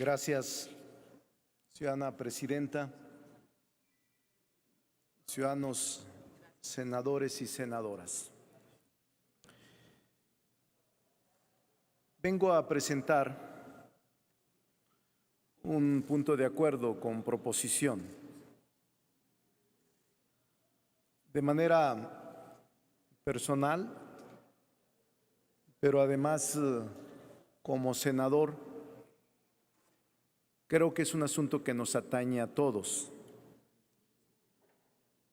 Gracias, ciudadana presidenta, ciudadanos senadores y senadoras. Vengo a presentar un punto de acuerdo con proposición. De manera personal, pero además como senador, creo que es un asunto que nos atañe a todos,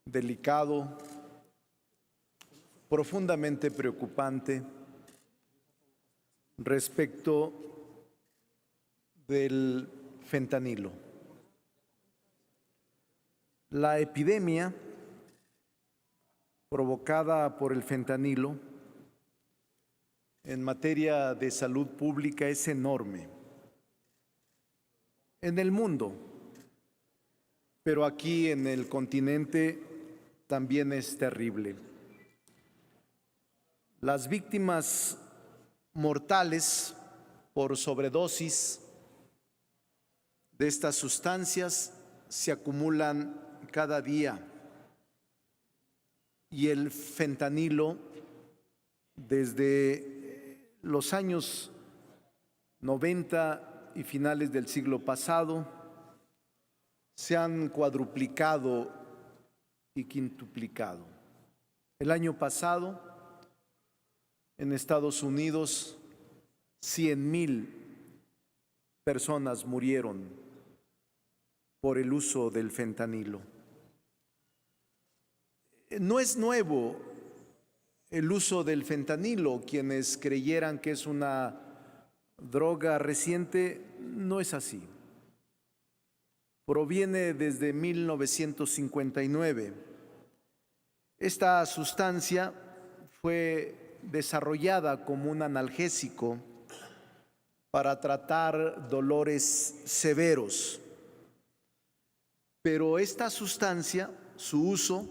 delicado, profundamente preocupante respecto del fentanilo. La epidemia provocada por el fentanilo en materia de salud pública es enorme en el mundo, pero aquí en el continente también es terrible. Las víctimas mortales por sobredosis de estas sustancias se acumulan cada día y el fentanilo desde los años 90 y finales del siglo pasado se han cuadruplicado y quintuplicado. El año pasado, en Estados Unidos, 100,000 personas murieron por el uso del fentanilo. No es nuevo el uso del fentanilo. Quienes creyeran que es una droga reciente, no es así. Proviene desde 1959. Esta sustancia fue desarrollada como un analgésico para tratar dolores severos. Pero esta sustancia, su uso,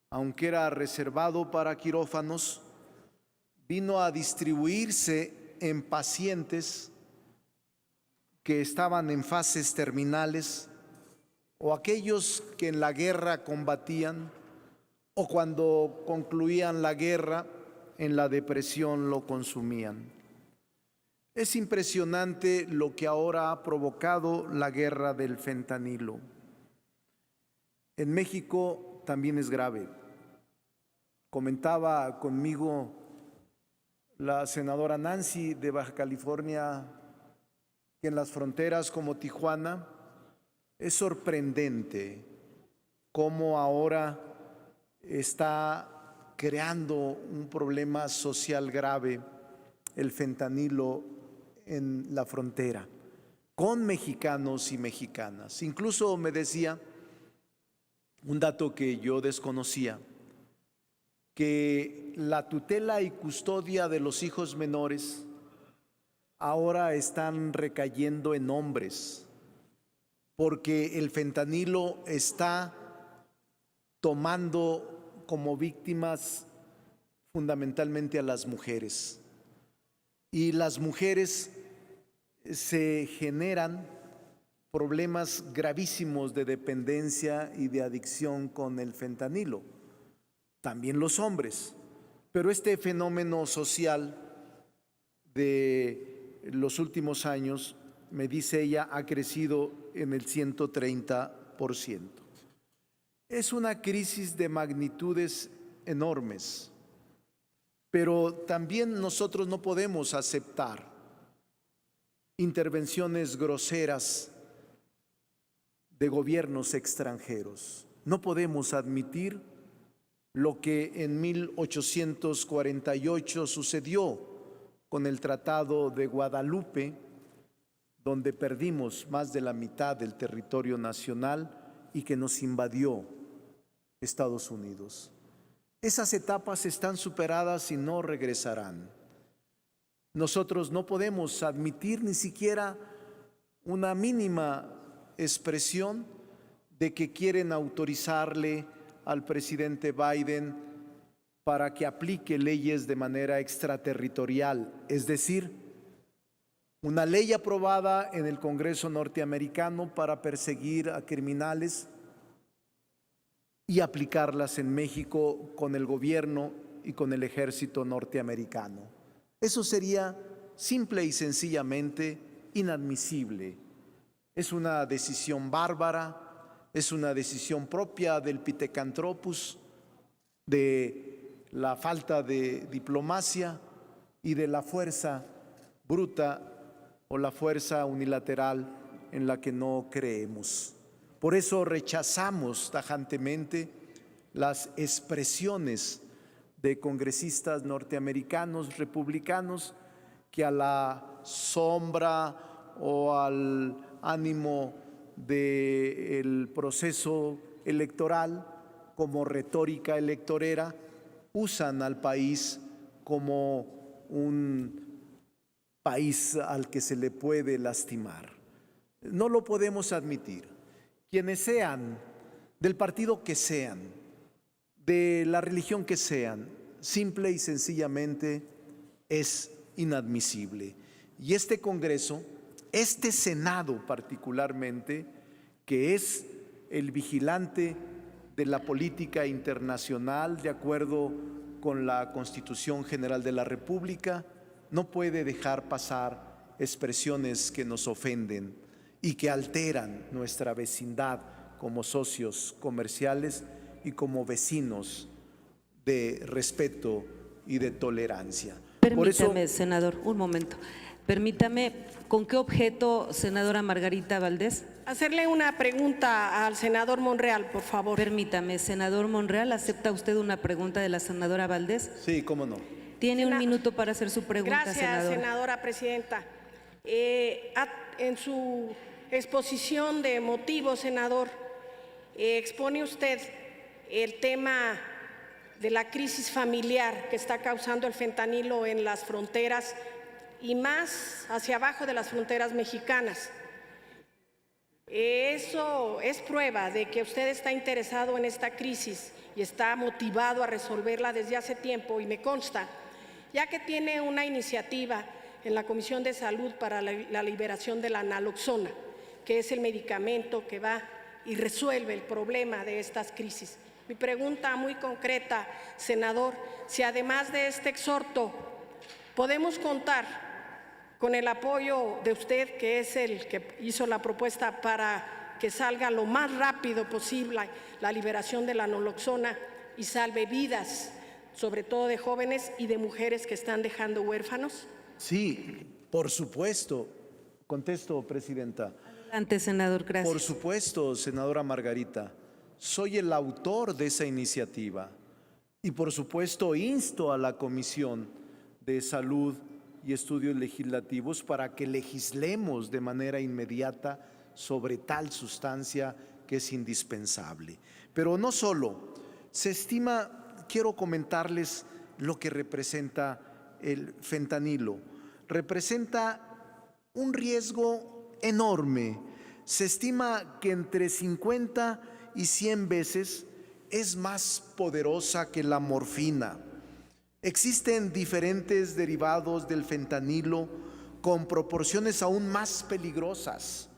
aunque era reservado para quirófanos, vino a distribuirse en pacientes que estaban en fases terminales o aquellos que en la guerra combatían o cuando concluían la guerra en la depresión lo consumían. Es impresionante lo que ahora ha provocado la guerra del fentanilo. En México también es grave. Comentaba conmigo la senadora Nancy de Baja California que en las fronteras como Tijuana es sorprendente cómo ahora está creando un problema social grave el fentanilo en la frontera con mexicanos y mexicanas. Incluso me decía un dato que yo desconocía, que la tutela y custodia de los hijos menores ahora están recayendo en hombres, porque el fentanilo está tomando como víctimas fundamentalmente a las mujeres. Y las mujeres se generan problemas gravísimos de dependencia y de adicción con el fentanilo. También los hombres. Pero este fenómeno social de los últimos años, me dice ella, ha crecido en el 130%. Es una crisis de magnitudes enormes, pero también nosotros no podemos aceptar intervenciones groseras de gobiernos extranjeros. No podemos admitir lo que en 1848 sucedió con el Tratado de Guadalupe, donde perdimos más de la mitad del territorio nacional y que nos invadió Estados Unidos. Esas etapas están superadas y no regresarán. Nosotros no podemos admitir ni siquiera una mínima expresión de que quieren autorizarle al presidente Biden para que aplique leyes de manera extraterritorial, es decir, una ley aprobada en el Congreso norteamericano para perseguir a criminales y aplicarlas en México con el gobierno y con el ejército norteamericano. Eso sería simple y sencillamente inadmisible. Es una decisión bárbara, es una decisión propia del Pithecanthropus, de la falta de diplomacia y de la fuerza bruta o la fuerza unilateral en la que no creemos. Por eso rechazamos tajantemente las expresiones de congresistas norteamericanos republicanos que a la sombra o al ánimo del proceso electoral, como retórica electorera, usan al país como un país al que se le puede lastimar. No lo podemos admitir. Quienes sean, del partido que sean, de la religión que sean, simple y sencillamente es inadmisible. Y este Congreso, este Senado particularmente, que es el vigilante de la política internacional de acuerdo con la Constitución General de la República, no puede dejar pasar expresiones que nos ofenden y que alteran nuestra vecindad como socios comerciales y como vecinos de respeto y de tolerancia. Permítame, senador, un momento. Permítame, ¿con qué objeto, senadora Margarita Valdés? Hacerle una pregunta al senador Monreal, por favor. Permítame, senador Monreal, ¿acepta usted una pregunta de la senadora Valdés? Sí, cómo no. Tiene un minuto para hacer su pregunta, Gracias, senadora. senadora presidenta. En su exposición de motivos, senador, expone usted el tema de la crisis familiar que está causando el fentanilo en las fronteras y más hacia abajo de las fronteras mexicanas. Eso es prueba de que usted está interesado en esta crisis y está motivado a resolverla desde hace tiempo, y me consta, ya que tiene una iniciativa en la Comisión de Salud para la liberación de la naloxona, que es el medicamento que va y resuelve el problema de estas crisis. Mi pregunta muy concreta, senador, si además de este exhorto podemos contar con el apoyo de usted, que es el que hizo la propuesta para que salga lo más rápido posible la liberación de la naloxona y salve vidas, sobre todo de jóvenes y de mujeres que están dejando huérfanos. Sí, por supuesto. Contesto, presidenta. Adelante, senador, gracias. Por supuesto, senadora Margarita. Soy el autor de esa iniciativa y por supuesto insto a la Comisión de Salud y Estudios Legislativos para que legislemos de manera inmediata sobre tal sustancia que es indispensable. Pero no solo, se estima, quiero comentarles lo que representa el fentanilo. Representa un riesgo enorme. Se estima que entre 50 y 100 veces es más poderosa que la morfina. Existen diferentes derivados del fentanilo con proporciones aún más peligrosas,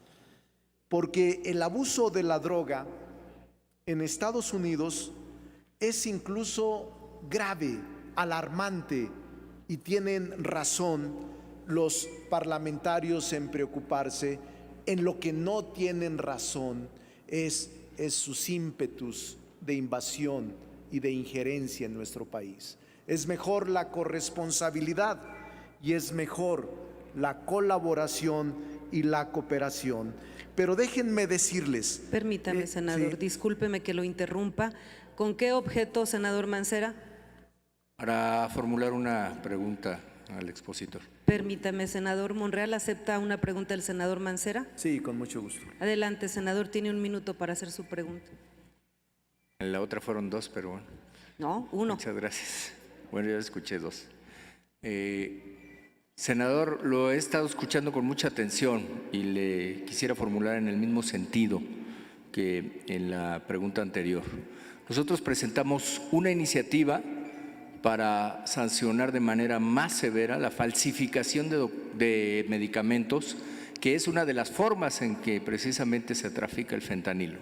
porque el abuso de la droga en Estados Unidos es incluso grave, alarmante, y tienen razón los parlamentarios en preocuparse. En lo que no tienen razón es sus ímpetus de invasión y de injerencia en nuestro país. Es mejor la corresponsabilidad y es mejor la colaboración y la cooperación. Pero déjenme decirles… Permítame, senador, sí. Discúlpeme que lo interrumpa. ¿Con qué objeto, senador Mancera? Para formular una pregunta al expositor. Permítame, senador Monreal, ¿acepta una pregunta del senador Mancera? Sí, con mucho gusto. Adelante, senador, tiene un minuto para hacer su pregunta. En la otra fueron dos, pero bueno. No, uno. Muchas gracias. Bueno, yo escuché dos. Senador, lo he estado escuchando con mucha atención y le quisiera formular en el mismo sentido que en la pregunta anterior. Nosotros presentamos una iniciativa para sancionar de manera más severa la falsificación de medicamentos, que es una de las formas en que precisamente se trafica el fentanilo.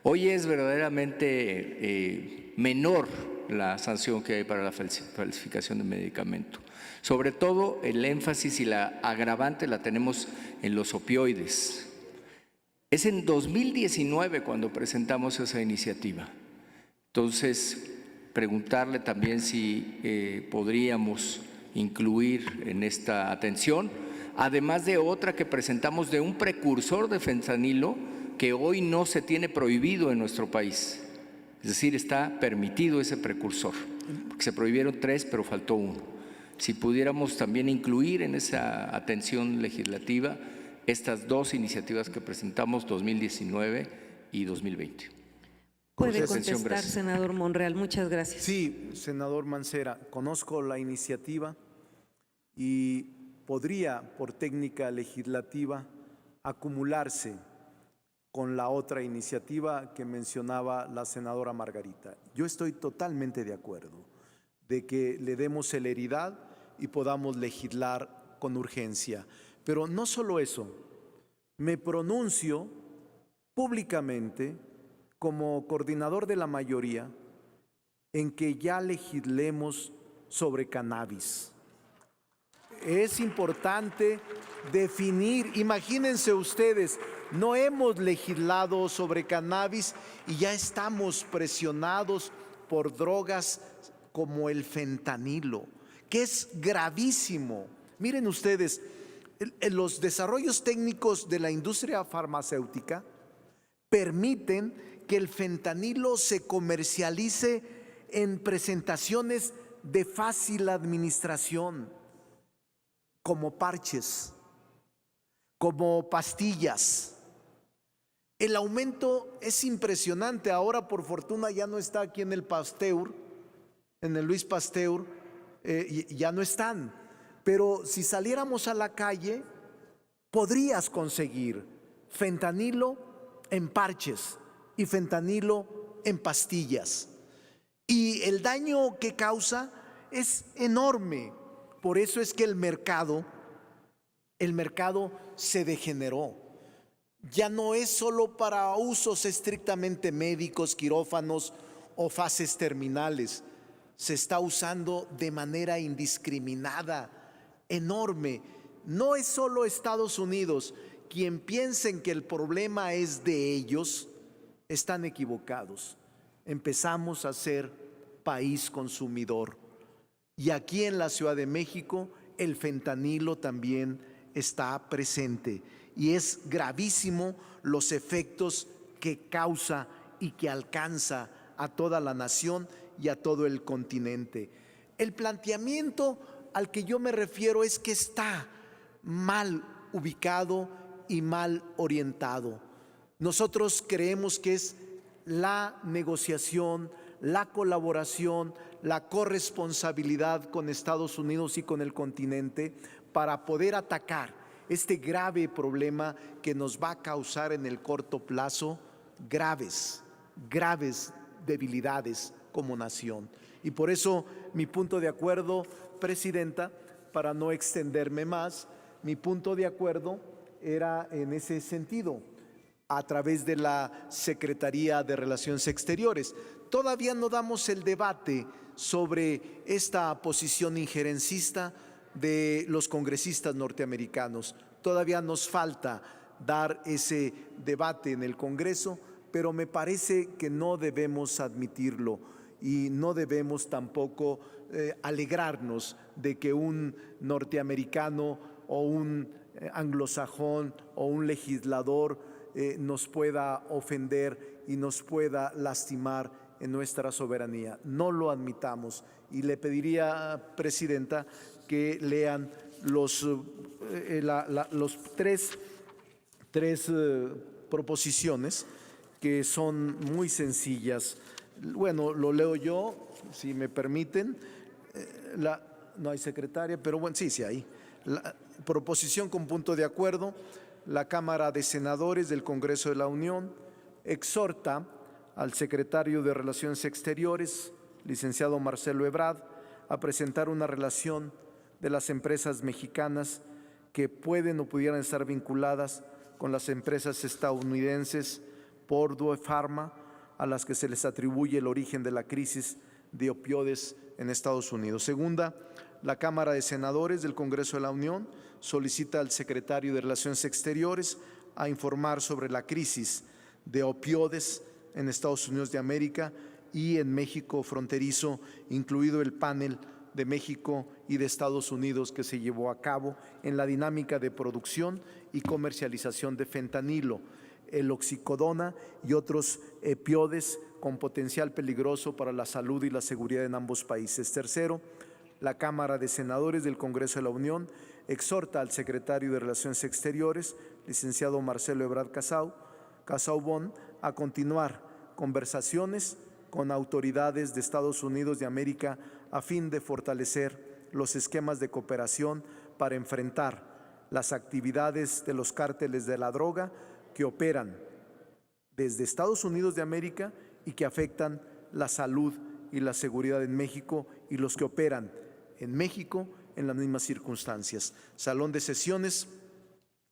Hoy es verdaderamente menor la sanción que hay para la falsificación de medicamento. Sobre todo el énfasis y la agravante la tenemos en los opioides. Es en 2019 cuando presentamos esa iniciativa. Entonces, preguntarle también si podríamos incluir en esta atención, además de otra que presentamos de un precursor de fentanilo que hoy no se tiene prohibido en nuestro país. Es decir, está permitido ese precursor, porque se prohibieron 3, pero faltó 1. Si pudiéramos también incluir en esa atención legislativa estas 2 iniciativas que presentamos, 2019 y 2020. Puede Atención, contestar, gracias. senador Monreal. Muchas gracias. Sí, senador Mancera, conozco la iniciativa y podría, por técnica legislativa, acumularse con la otra iniciativa que mencionaba la senadora Margarita. Yo estoy totalmente de acuerdo de que le demos celeridad y podamos legislar con urgencia. Pero no solo eso, me pronuncio públicamente como coordinador de la mayoría en que ya legislemos sobre cannabis. Es importante definir, imagínense ustedes, no hemos legislado sobre cannabis y ya estamos presionados por drogas como el fentanilo, que es gravísimo. Miren ustedes, los desarrollos técnicos de la industria farmacéutica permiten que el fentanilo se comercialice en presentaciones de fácil administración, como parches, como pastillas. El aumento es impresionante. Ahora, por fortuna, ya no está aquí en el Pasteur, en el Luis Pasteur, ya no están. Pero si saliéramos a la calle, podrías conseguir fentanilo en parches y fentanilo en pastillas. Y el daño que causa es enorme. Por eso es que el mercado se degeneró. Ya no es solo para usos estrictamente médicos, quirófanos o fases terminales. Se está usando de manera indiscriminada, enorme. No es solo Estados Unidos. Quien piensen que el problema es de ellos, están equivocados. Empezamos a ser país consumidor. Y aquí en la Ciudad de México el fentanilo también está presente. Y es gravísimo los efectos que causa y que alcanza a toda la nación y a todo el continente. El planteamiento al que yo me refiero es que está mal ubicado y mal orientado. Nosotros creemos que es la negociación, la colaboración, la corresponsabilidad con Estados Unidos y con el continente para poder atacar este grave problema que nos va a causar en el corto plazo graves debilidades como nación. Y por eso mi punto de acuerdo, Presidenta, para no extenderme más, mi punto de acuerdo era en ese sentido, a través de la Secretaría de Relaciones Exteriores. Todavía no damos el debate sobre esta posición injerencista de los congresistas norteamericanos. Todavía nos falta dar ese debate en el Congreso, pero me parece que no debemos admitirlo y no debemos tampoco alegrarnos de que un norteamericano o un anglosajón o un legislador nos pueda ofender y nos pueda lastimar en nuestra soberanía. No lo admitamos y le pediría, Presidenta, que lean los tres proposiciones que son muy sencillas. Bueno, lo leo yo, si me permiten. No hay secretaria, pero bueno, sí hay. La proposición con punto de acuerdo. La Cámara de Senadores del Congreso de la Unión exhorta al secretario de Relaciones Exteriores, licenciado Marcelo Ebrard, a presentar una relación de las empresas mexicanas que pueden o pudieran estar vinculadas con las empresas estadounidenses Purdue Pharma, a las que se les atribuye el origen de la crisis de opioides en Estados Unidos. Segunda, la Cámara de Senadores del Congreso de la Unión solicita al secretario de Relaciones Exteriores a informar sobre la crisis de opioides en Estados Unidos de América y en México fronterizo, incluido el panel de México y de Estados Unidos que se llevó a cabo en la dinámica de producción y comercialización de fentanilo, el oxicodona y otros opioides con potencial peligroso para la salud y la seguridad en ambos países. Tercero, la Cámara de Senadores del Congreso de la Unión exhorta al secretario de Relaciones Exteriores, licenciado Marcelo Ebrard Casaubon, a continuar conversaciones con autoridades de Estados Unidos de América a fin de fortalecer los esquemas de cooperación para enfrentar las actividades de los cárteles de la droga que operan desde Estados Unidos de América y que afectan la salud y la seguridad en México, y los que operan en México en las mismas circunstancias. Salón de sesiones,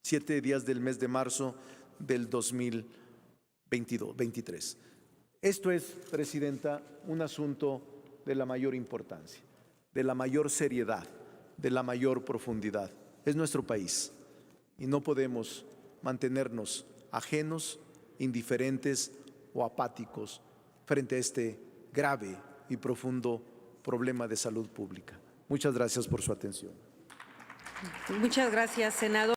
7 días del mes de marzo del 2023. Esto es, Presidenta, un asunto de la mayor importancia, de la mayor seriedad, de la mayor profundidad. Es nuestro país y no podemos mantenernos ajenos, indiferentes o apáticos frente a este grave y profundo problema de salud pública. Muchas gracias por su atención. Muchas gracias, senador.